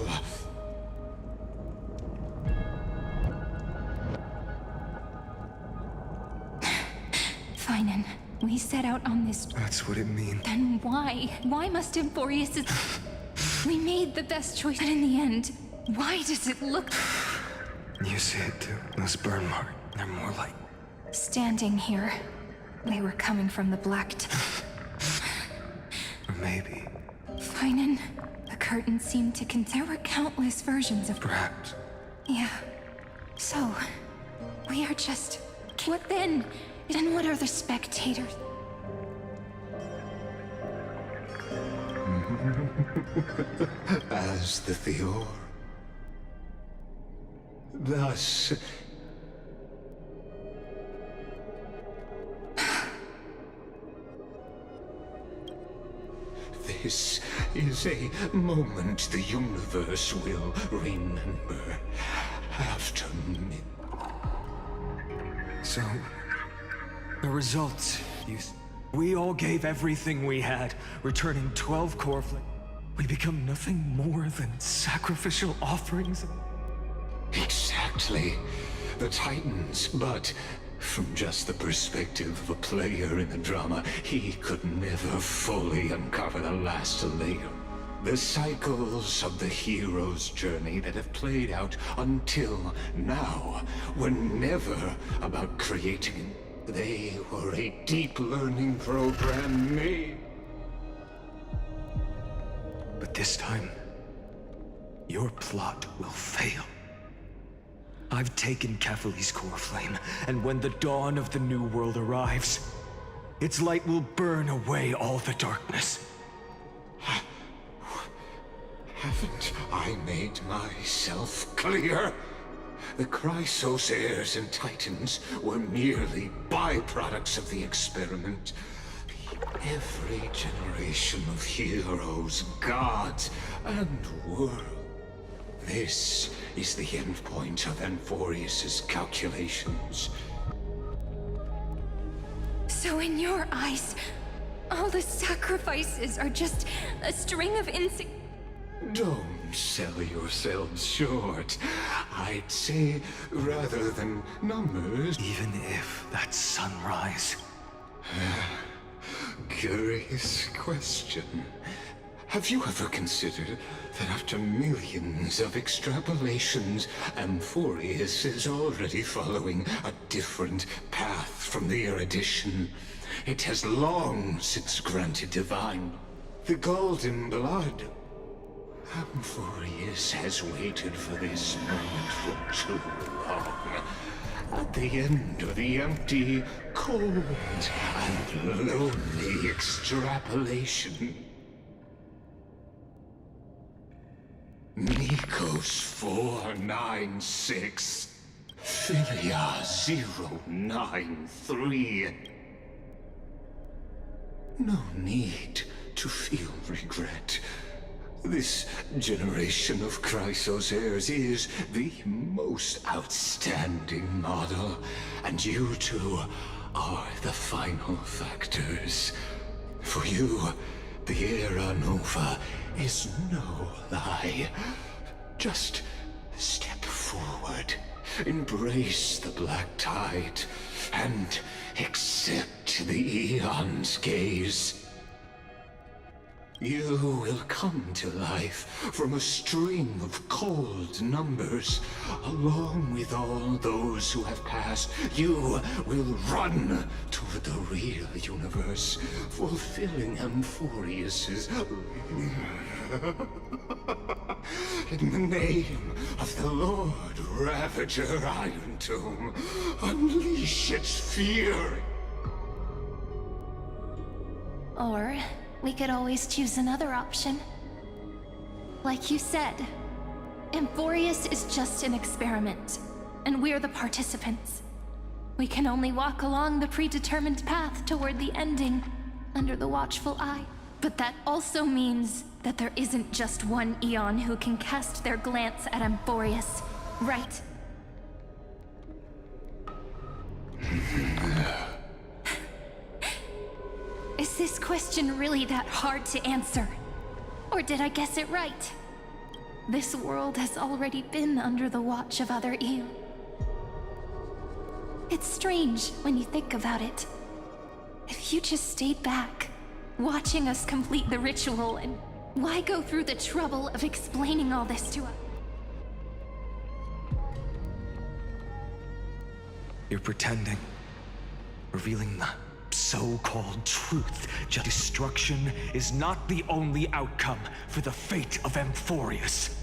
Finan, we set out on this. That's what it means. Then why? Why must Emporius? We made the best choice, but in the end, why does it look? You see it too. Those burn marks. They're more like. Standing here, they were coming from the black. Or maybe Feinen, the curtain seemed to there were countless versions of... Perhaps. Yeah. So, we are just... What then? And what are the spectators? As the Theor. Thus... This is a moment the universe will remember after me. So, the results, we all gave everything we had, returning 12 core flame. We become nothing more than sacrificial offerings. Exactly. The Titans, but from just the perspective of a player in the drama, he could never fully uncover the last layer. The cycles of the hero's journey that have played out until now were never about creating. They were a deep learning program made. But this time, your plot will fail. I've taken Catholi's core flame, and when the dawn of the new world arrives, its light will burn away all the darkness. Haven't I made myself clear? The Chrysos heirs and Titans were merely byproducts of the experiment. Every generation of heroes, gods, and worlds. This is the endpoint of Amphorius's calculations. So in your eyes, all the sacrifices are just a string of Don't sell yourselves short. I'd say, rather than numbers... Even if that's sunrise. Curious question. Have you ever considered that after millions of extrapolations, Amphorius is already following a different path from the erudition? It has long since granted divine. The golden blood. Amphorius has waited for this moment for too long. At the end of the empty, cold, and lonely extrapolation. Nikos 496, Philia 093. No need to feel regret. This generation of Chrysos heirs is the most outstanding model, and you two are the final factors. For you, the Era Nova is no lie. Just step forward, embrace the black tide, and accept the Eon's gaze. You will come to life from a string of cold numbers. Along with all those who have passed, you will run toward the real universe, fulfilling Amphorius's... In the name of the Lord Ravager Iron Tomb, unleash its fury. Or we could always choose another option. Like you said, Amphorius is just an experiment, and we're the participants. We can only walk along the predetermined path toward the ending, under the watchful eye. But that also means that there isn't just one Eon who can cast their glance at Amphorius, right? Is this question really that hard to answer? Or did I guess it right? This world has already been under the watch of other Eon. It's strange when you think about it. If you just stayed back, watching us complete the ritual, and why go through the trouble of explaining all this to us? You're pretending. Revealing the so-called truth. Just destruction is not the only outcome for the fate of Amphorius.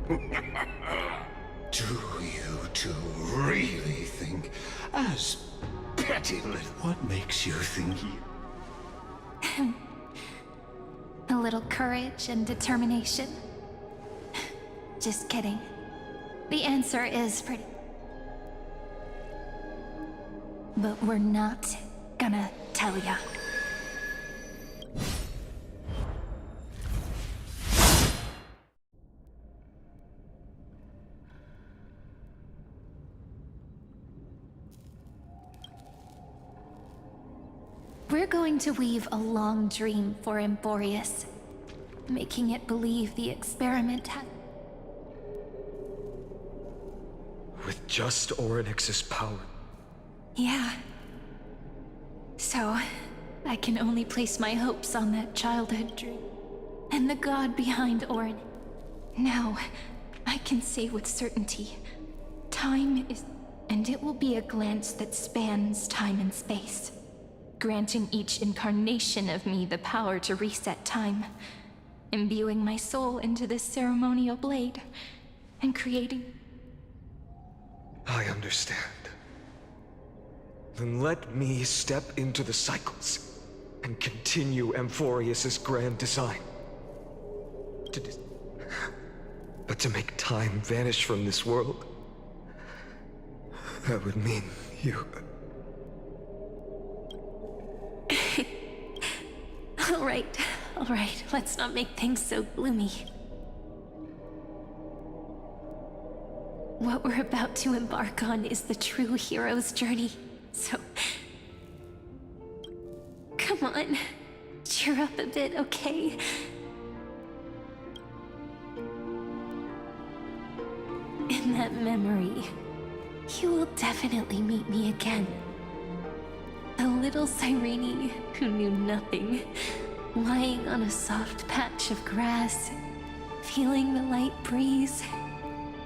Do you two really think, as petty little, what makes you think you... A little courage and determination. Just kidding. The answer is pretty... But we're not gonna tell ya. We're going to weave a long dream for Amphorius, making it believe the experiment had... With just Orynyx's power. Yeah. So, I can only place my hopes on that childhood dream, and the god behind Orynyx. Now, I can say with certainty, time is... And it will be a glance that spans time and space, granting each incarnation of me the power to reset time, imbuing my soul into this ceremonial blade, and creating... I understand. Then let me step into the cycles and continue Amphorius's grand design. But to make time vanish from this world, that would mean you... All right, let's not make things so gloomy. What we're about to embark on is the true hero's journey, so... Come on, cheer up a bit, okay? In that memory, you will definitely meet me again. A little Cyrene who knew nothing, lying on a soft patch of grass, feeling the light breeze,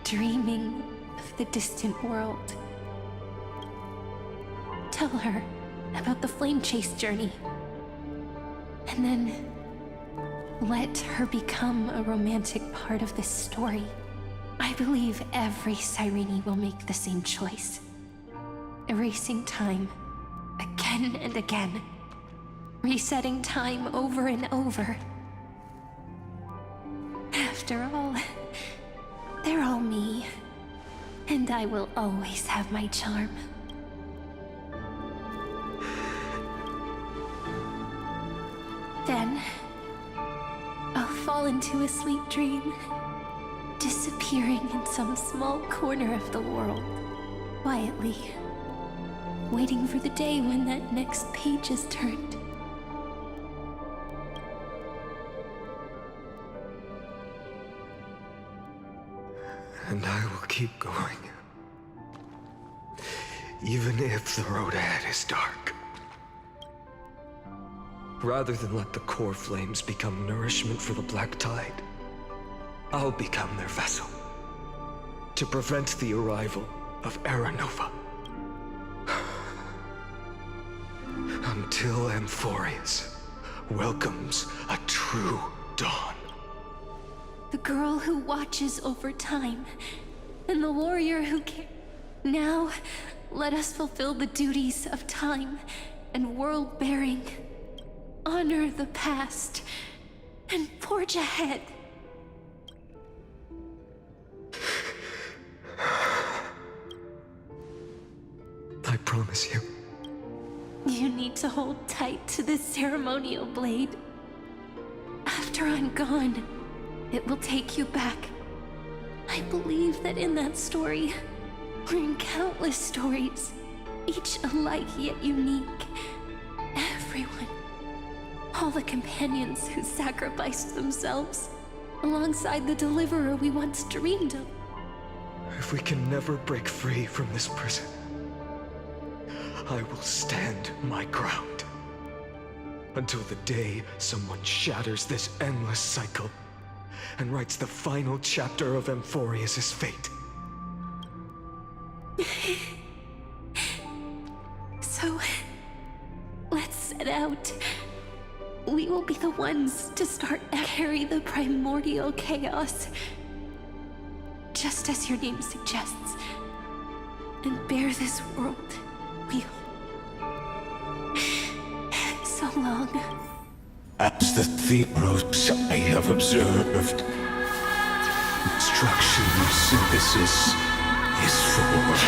dreaming of the distant world. Tell her about the flame chase journey, and then let her become a romantic part of this story. I believe every Cyrene will make the same choice, erasing time again and again, resetting time over and over. After all, they're all me, and I will always have my charm. Then, I'll fall into a sweet dream, disappearing in some small corner of the world, quietly, waiting for the day when that next page is turned. And I will keep going. Even if the road ahead is dark. Rather than let the core flames become nourishment for the Black Tide, I'll become their vessel. To prevent the arrival of Aranova. Until Amphorius welcomes a true dawn. The girl who watches over time, and the warrior who cares. Now, let us fulfill the duties of time and world-bearing. Honor the past, and forge ahead. I promise you. You need to hold tight to this ceremonial blade. After I'm gone, it will take you back. I believe that in that story, or in countless stories, each alike yet unique, everyone, all the companions who sacrificed themselves, alongside the deliverer we once dreamed of. If we can never break free from this prison, I will stand my ground. Until the day someone shatters this endless cycle and writes the final chapter of Amphorius' fate. will be the ones to start carry the primordial chaos, just as your name suggests, and bear this world we so long. As the theros I have observed, destruction synthesis is formed.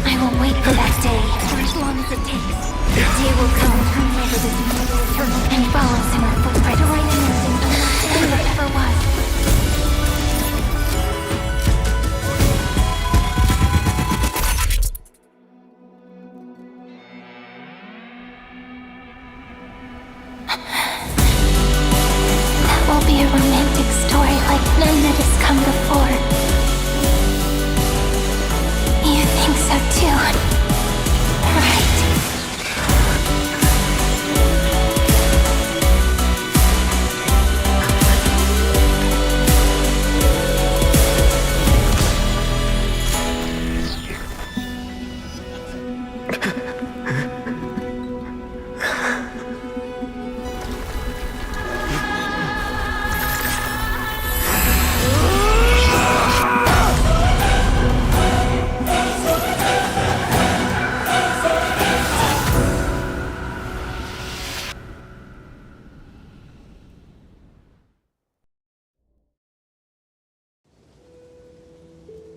I will wait for that day, for as long as it takes. The day will come, turns over this mortal eternal, and follows in our footprint to right anything unless there ever was. That will be a romantic story like none that has come before. You think so too, right?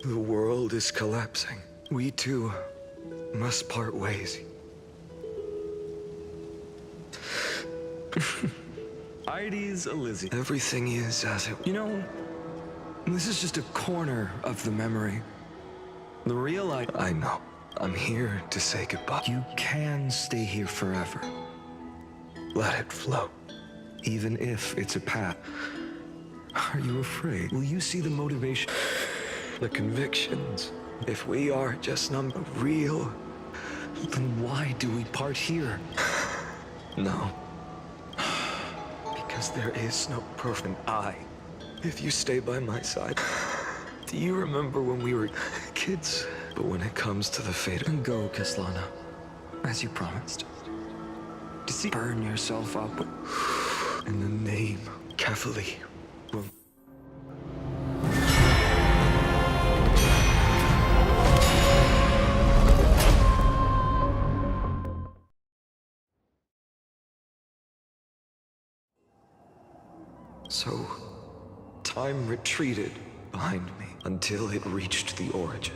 The world is collapsing. We too must part ways. Ides Elysium. Everything is as it... You know, this is just a corner of the memory. The real I know. I'm here to say goodbye. You can stay here forever. Let it flow. Even if it's a path. Are you afraid? Will you see the motivation? The convictions. If we are just number real, then why do we part here? No. Because there is no perfect I. If you stay by my side. Do you remember when we were kids? But when it comes to the fate, then go, Kaslana, as you promised. To see burn yourself up in the name, carefully. So, time retreated behind me until it reached the origin,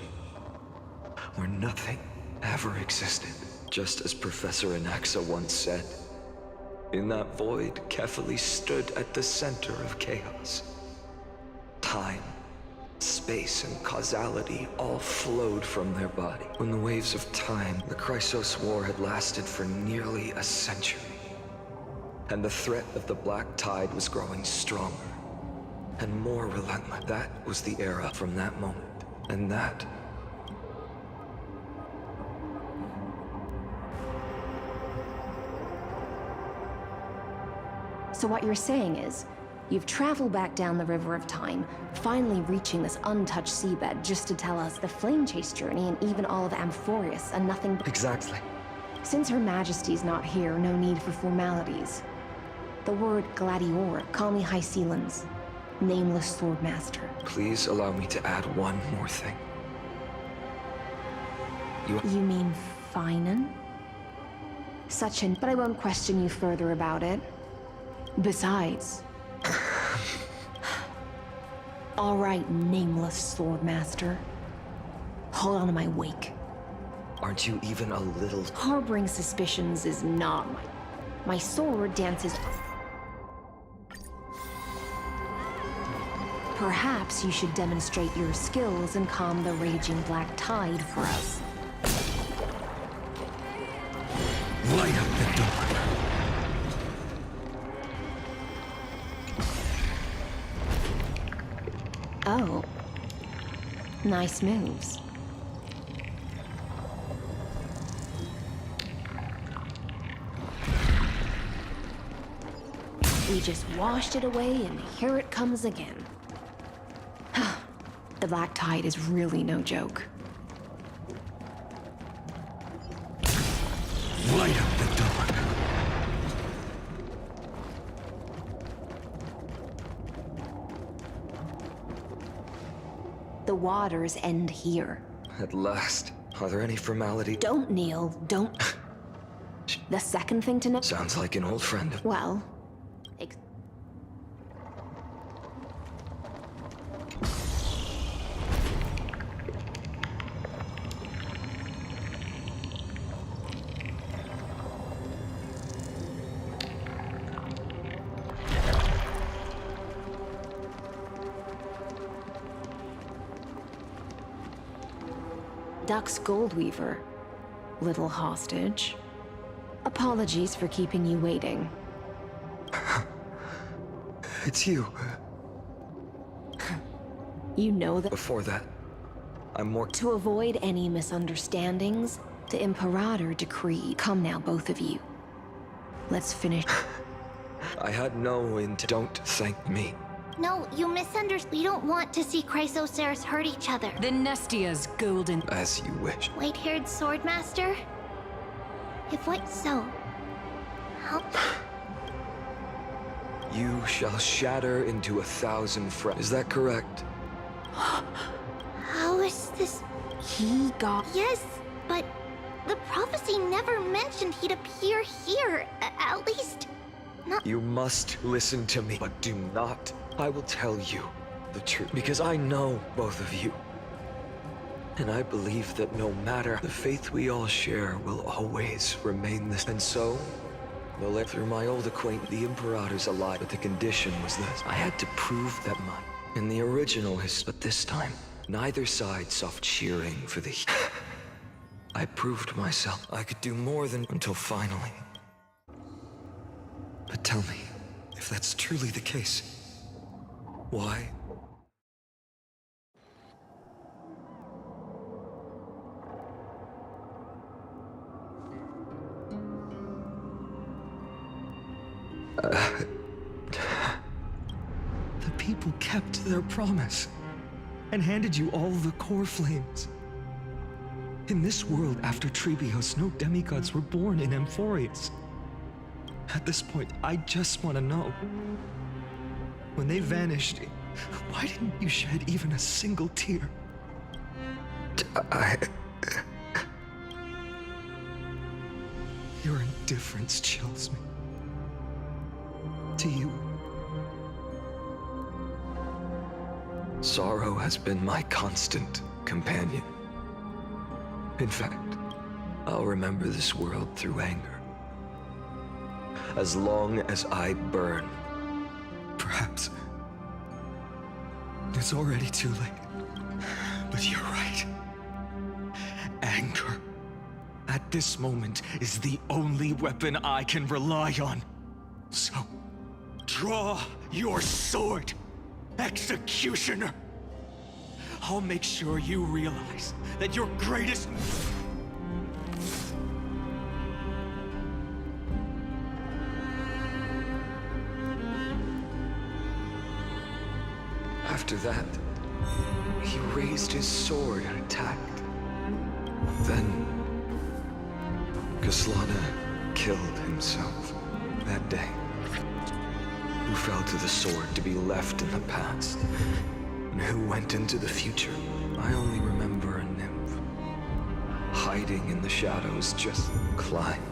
where nothing ever existed, just as Professor Anaxa once said. In that void, Kefali stood at the center of chaos. Time, space, and causality all flowed from their body. When the waves of time, the Chrysos War had lasted for nearly a century. And the threat of the Black Tide was growing stronger and more relentless. That was the era from that moment. And that... So what you're saying is, you've traveled back down the River of Time, finally reaching this untouched seabed just to tell us the Flame Chase journey and even all of Amphorius and nothing but... Exactly. Since Her Majesty's not here, no need for formalities. The word Gladior, call me High Sealans, Nameless Swordmaster. Please allow me to add one more thing. You mean Finan? Such an... But I won't question you further about it. Besides... All right, Nameless Swordmaster. Hold on to my wake. Aren't you even a little... Harboring suspicions is not my sword dances... Perhaps you should demonstrate your skills and calm the raging Black Tide for us. Light up the dawn. Oh. Nice moves. We just washed it away, and here it comes again. The black tide is really no joke. Light up the dark. The waters end here. At last. Are there any formalities? Don't kneel, don't... The second thing to know... Sounds like an old friend. Well... Duck's Goldweaver, little hostage. Apologies for keeping you waiting. It's you. You know that... Before that, I'm more... To avoid any misunderstandings, the Imperator decreed. Come now, both of you. Let's finish. I had no intent. Don't thank me. No, you misunderstood. We don't want to see Chrysoceras hurt each other. The Nestia's golden... As you wish. White-haired swordmaster? If what so? How... You shall shatter into 1,000 fragments. Is that correct? How is this... He got... Yes, but the prophecy never mentioned he'd appear here. At least... not... You must listen to me, but do not. I will tell you the truth, because I know both of you. And I believe that no matter the faith we all share will always remain this. And so, well, through my old acquaintance, the Imperator's alive, but the condition was this. I had to prove that in the original history, but this time, neither side stopped cheering for the... I proved myself. I could do more than until finally. But tell me, if that's truly the case, why? The people kept their promise and handed you all the core flames. In this world after Trebios, no demigods were born in Amphorius. At this point, I just want to know. When they vanished, why didn't you shed even a single tear? Your indifference chills me. To you, sorrow has been my constant companion. In fact, I'll remember this world through anger. As long as I burn. Perhaps it's already too late. But you're right. Anger, at this moment, is the only weapon I can rely on. So, draw your sword, executioner. I'll make sure you realize that your greatest... After that, he raised his sword and attacked. Then, Kaslana killed himself that day. Who fell to the sword to be left in the past? And who went into the future? I only remember a nymph. Hiding in the shadows, just climb,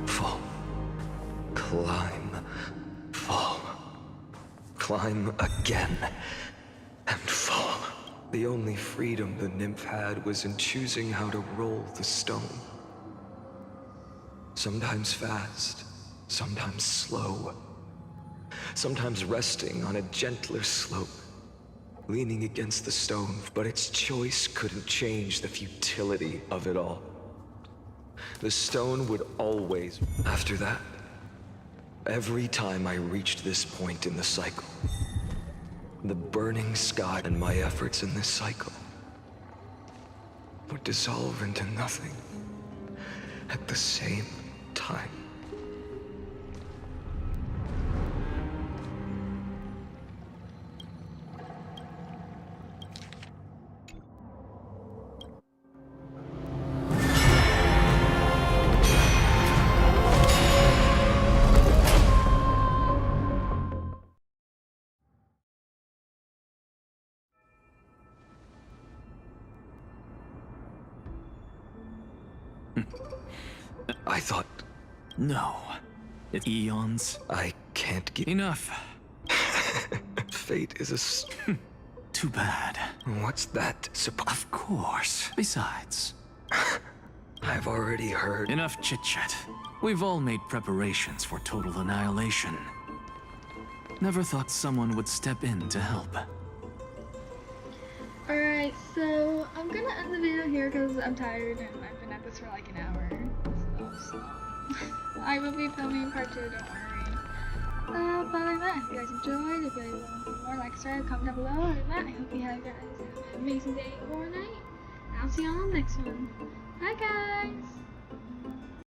fall, climb, fall. Climb again, and fall. The only freedom the nymph had was in choosing how to roll the stone. Sometimes fast, sometimes slow. Sometimes resting on a gentler slope, leaning against the stone, but its choice couldn't change the futility of it all. The stone would always... After that, every time I reached this point in the cycle, the burning sky and my efforts in this cycle would dissolve into nothing at the same time. I thought... No. It's eons. I can't get... Enough. Fate is a... Too bad. What's that? Of course. Besides... I've already heard... Enough chit-chat. We've all made preparations for total annihilation. Never thought someone would step in to help. Alright, so I'm gonna end the video here because I'm tired and I've been at this for like an hour. So I will be filming part 2, don't worry. But other than that, if you guys enjoyed, if you guys want to see more, like, subscribe, comment down below. Other than that, I hope you guys have an amazing day or night. I'll see you all on the next one. Bye guys!